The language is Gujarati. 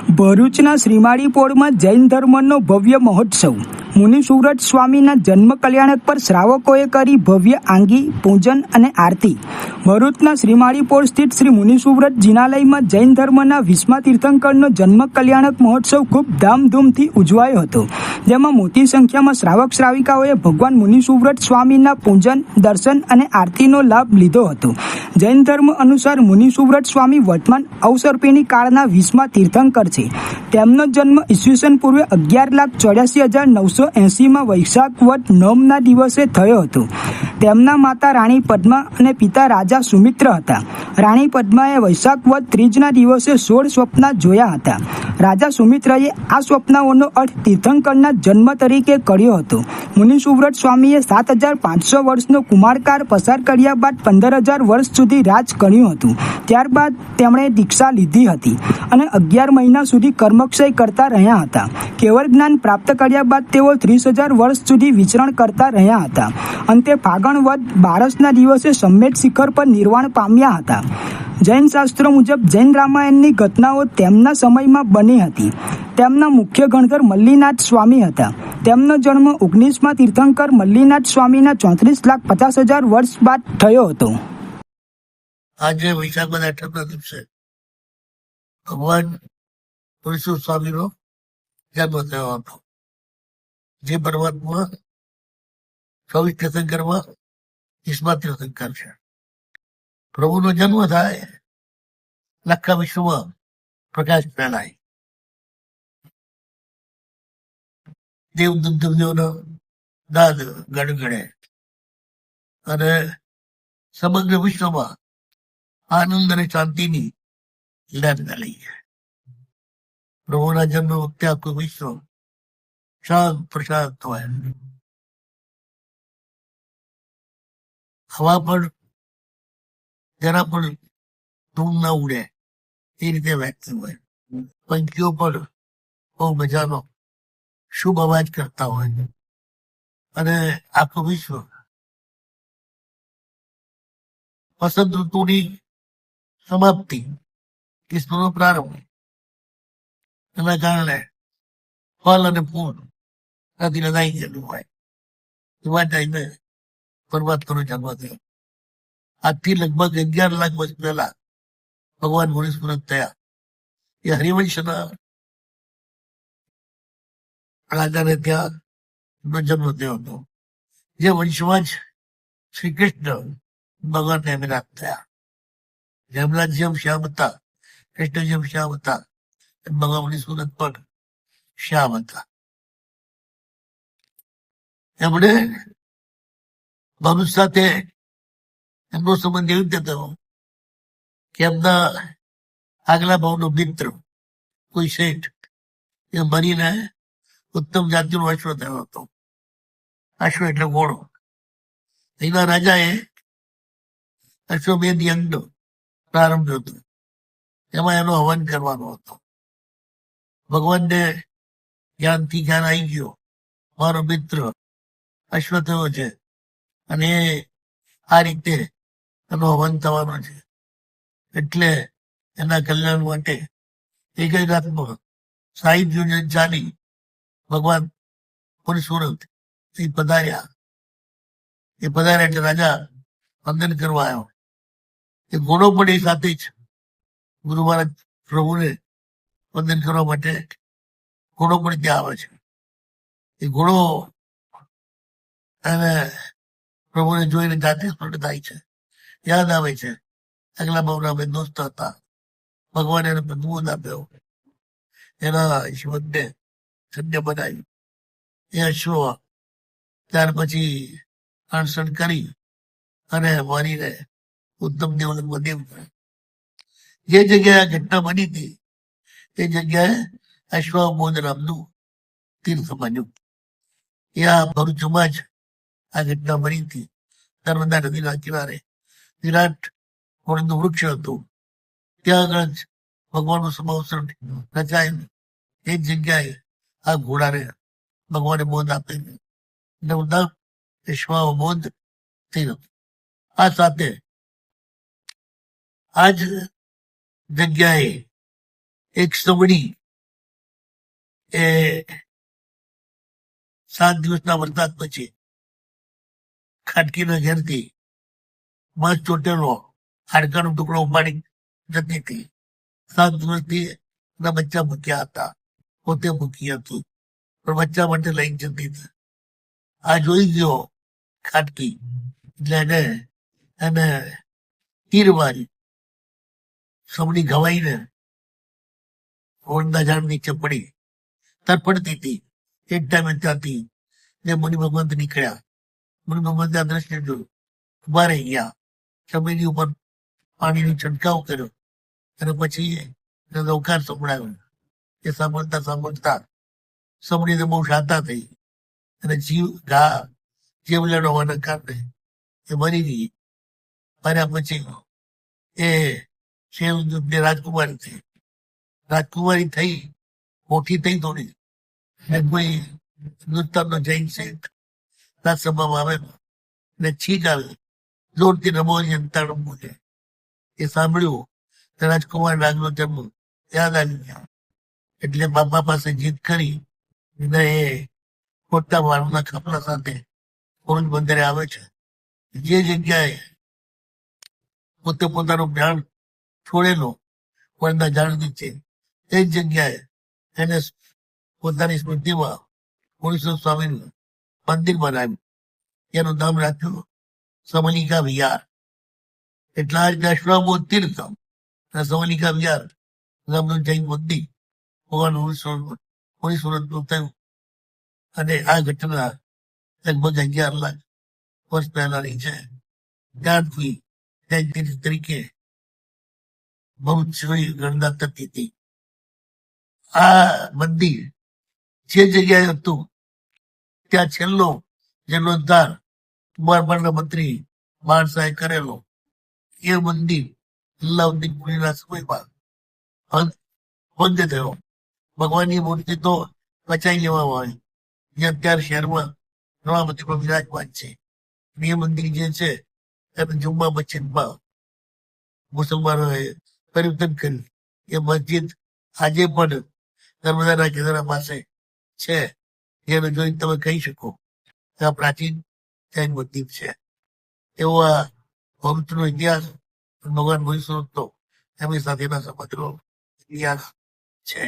ભરૂચના શ્રીમાળી પોળમાં જૈન ધર્મનો ભવ્ય મહોત્સવ. મુનિ સુવ્રત સ્વામીના જન્મ કલ્યાણક પર શ્રાવકોએ કરી ભવ્ય આંગી પૂજન અને આરતી. ભરૂચના શ્રીમાળી પોળ સ્થિત શ્રી મુનિ સુવ્રત જિનાલયમાં જૈન ધર્મના 20મા તીર્થંકરનો જન્મ કલ્યાણક મહોત્સવ ખૂબ ધામધૂમથી ઉજવાયો હતો, જેમાં મોટી સંખ્યામાં શ્રાવક શ્રાવિકાઓએ ભગવાન મુનિ સુવ્રત સ્વામીના પૂજન, દર્શન અને આરતીનો લાભ લીધો હતો. જૈન ધર્મ અનુસાર મુનિ સુવ્રત સ્વામી વર્તમાન અવસર્પિણી કાળના 20મા તીર્થંકર છે. તેમનો જન્મ ઈસવીસન પૂર્વે 11,84,980 વૈશાખ વદ 9ના દિવસે થયો હતો. તેમના માતા રાણી પદ્મા અને પિતા રાજા સુમિત્ર હતા. રાણી પદ્માએ વૈશાખ વદ 3ના દિવસે 16 સ્વપ્ન જોયા હતા. રાજા સુમિત્રએ આ સ્વપ્નાઓનો અર્થ તીર્થંકરના જન્મ તરીકે કર્યો હતો. મુનિ સુવ્રત સ્વામીએ 7,500 વર્ષનો કુમારકાળ પસાર કર્યા બાદ 15,000 વર્ષ સુધી રાજ કર્યું હતું. ત્યારબાદ તેમણે દીક્ષા લીધી હતી અને 11 મહિના સુધી કર્મક્ષય કરતા રહ્યા હતા. કેવળ જ્ઞાન પ્રાપ્ત કર્યા બાદ તેઓ 30,000 વર્ષ સુધી વિચરણ કરતા રહ્યા હતા. અંતે ફાગણ વદ 12ના દિવસે સંમેત શિખર પર નિર્વાણ પામ્યા હતા. જૈન શાસ્ત્રો મુજબ જૈન રામાયણની ઘટનાઓ તેમના સમયમાં બની હતી. તેમના મુખ્ય ગણધર મલ્લીનાથ સ્વામી હતા. તેમનો જન્મ 19મા તીર્થંકર મલ્લીનાથ સ્વામીના 34,50,000 વર્ષ બાદ થયો હતો. આજે વૈશાખ વદ 8ના દિવસે ભગવાન પુરુષો સ્વામીનો જન્મ થયો હતો, જે પરમાત્મા 24 તીર્થંકરમાં 20મા તીર્થંકર છે. પ્રભુનો જન્મ થાય, આખા વિશ્વમાં પ્રકાશ ફેલાય, દેવદુંદુભ્યોનો નાદ ગણગણે અને સમગ્ર વિશ્વમાં આનંદ અને શાંતિની લહેર ફેલાઈ છે. પ્રભુના જન્મ વખતે આખું વિશ્વ શાંત પ્રશાંત હોય. હવા પણ જરા પણ ધૂમ ના ઉડે એ રીતે વ્યક્ત હોય. પંખીઓ પણ બહુ મજાનો શુભ અવાજ કરતા હોય અને આખું વિશ્વ વસંત ઋતુની સમાપ્તિ, ગ્રીષ્મનો પ્રારંભ, એના કારણે ફળ અને ફૂલ નથી લદાઈ ગયેલું હોય. એવા ટાઈમે પરમાત્માનો જન્મ થયો. આજથી લગભગ 11 લાખ વર્ષ પહેલા ભગવાન મુનિ સુવ્રત થયા. એ હરિવંશના રાજાને ત્યાં એમનો જન્મ થયો હતો, જે વંશમાં જ શ્રી કૃષ્ણ ભગવાનને વિરાટ થયા. જમરાજ જેમ શ્યામ હતા, કૃષ્ણ જેમ શ્યામ હતા, ભગવાન મુનિ સુવ્રત પણ શ્યામ હતા. એમણે ભરૂચ સાથે એમનો સંબંધ એવી રીતે થયો કે એમના આગલા ભાવનો મિત્ર કોઈ શેઠ એ મરીને ઉત્તમ જાતિનો અશ્વ થયો હતો. અશ્વ એટલે ઘોડો. એના રાજાએ અશ્વમેધ યજ્ઞ પ્રારંભ હતો. એમાં એનો હવન કરવાનો હતો. ભગવાનને જ્ઞાનથી જ્ઞાન આવી ગયો, મારો મિત્ર અશ્વ થયો છે અને આ રીતે એનો હવન થવાનો છે, એટલે એના કલ્યાણ માટે એક જ રાતમાં 60 યોજન ચાલી ભગવાન મુનિ સુવ્રત એ પધાર્યા. એટલે રાજા વંદન કરવા આવ્યો. એ ઘોડો પણ એ સાથે જ ગુરુ મહારાજ પ્રભુને વંદન કરવા માટે ઘોડો પણ ત્યાં આવે છે. એ ઘોડો અને પ્રભુને જોઈને જાતે સ્ફુટ થાય છે. યાદ આવે છે આગલા ભાવના બે દોસ્ત હતા. ભગવાન એને પ્રભુદ આપ્યો, એના ઈશ્વરને સત્ય બનાવ્યું. એ અશ્વ ત્યાર પછી અણસણ કરી અને મારીને ઉત્તમ દેવલોકમાં દેવ કર્યો. જે જગ્યાએ આ ઘટના બની હતી એ જગ્યાએ અશ્વમોદ નામનું તીર્થ બન્યું. એ આ ભરૂચમાં જ આ ઘટના બની હતી. નર્મદા નદીના કિનારે વિરાટ ઘોડાનું વૃક્ષ હતું. ત્યાં આગળ જ ભગવાનનું સમાવસર રચાયેલું. એ જગ્યાએ આ ઘોડાને ભગવાને બોધ આપેલું. નર્મદા અશ્વમોદ તીર્થ. આ સાથે આ જ જગ્યાએ એક સવડી એ 7 દિવસના વરસાદ પછી ખાટકીના ઘેરથી બસ ચોટેલો હાડકાનો ટુકડો ઉપાડી જતી હતી. 7 દિવસથી એના બચ્ચા ભૂખ્યા હતા, પોતે ભૂખી હતી, પણ બચ્ચા માટે લઈ જતી હતી. આ જોઈ ગયો ખાટકી એટલે એને તીર મારી. સમડી ઘવાઈને ઓળના ઝાડ નીચે પડી, તરફડતી હતી. એક ટાઈમે ત્યાંથી ને મુનિ ભગવંત નીકળ્યા. મુનિ ભગવંતે આ દ્રશ્ય જોયું, ઉભા રહી ગયા, જમીન ઉપર પાણીનો છંટકાવ કર્યો અને પછી એને દવકાર સંભળાવ્યો. એ સાંભળતા સાંભળતા સમડીને બહુ શાંતા થઈ અને જીવલેણ હોવાના કારણે એ મરી ગઈ. મર્યા પછી એ શિવની રાજકુમારી થઈ. રાજકુમારી થઈ, મોટી થઈ થોડી, ને કોઈ હિન્દુસ્તાનનો જૈન શેખ રાજસભામાં આવેલો ને છીક આવી, જોરથી નમો અંતાણું બોલે. એ સાંભળ્યું તો રાજકુમાર નાગનો જન્મ યાદ આવી ગયા. એટલે બાપા પાસે જીત કરી ને એ મોટા વાળના ખાપલા સાથે પોરજ બંદરે આવે છે. જે જગ્યાએ પોતે પોતાનું જ્ઞાન છોડેલો વડના ઝાડ નીચે, તે જ જગ્યાએ એને પોતાની સ્મૃતિમાં પુરુષો સ્વામીનું મંદિર બનાવ્યું. એનું નામ રાખ્યું સમલિકા વિહાર. એટલા જ દશરામો તીર્થ અને સમલિકા વિહાર નામનું જૈન મંદિર 1919 થયું. અને આ ઘટના લગભગ 11 લાખ વર્ષ પહેલાની છે. ત્યારથી જૈન તીર્થ તરીકે બહુ ગણના થતી હતી. આ મંદિર જે જગ્યાએ હતું ત્યાં છેલ્લો જીર્ણોદ્ધાર કુમારપાળના મંત્રી બાણશાહે કરેલો. એ મંદિર અલ્લાઉદ્દીન ખિલજીના સમયમાં બંધ થયો. ભગવાનની મૂર્તિ તો બચાવી લેવામાં આવી, જે અત્યારે શહેરમાં નવા મંદિરમાં વિરાજમાન છે. એ મંદિર જે છે એને જુમ્મા મસ્જિદમાં મુસલમાનોએ પરિવર્તન કર્યું. એ મસ્જિદ આજે પણ નર્મદાના કિનારા પાસે છે. એને જોઈ તમે કહી શકો કે આ પ્રાચીન જૈન મંદિર છે. એવો આ ભરૂચનો ઇતિહાસ, ભગવાન ભવિષ્યનો એમની સાથેના સમગ્ર ઇતિહાસ છે.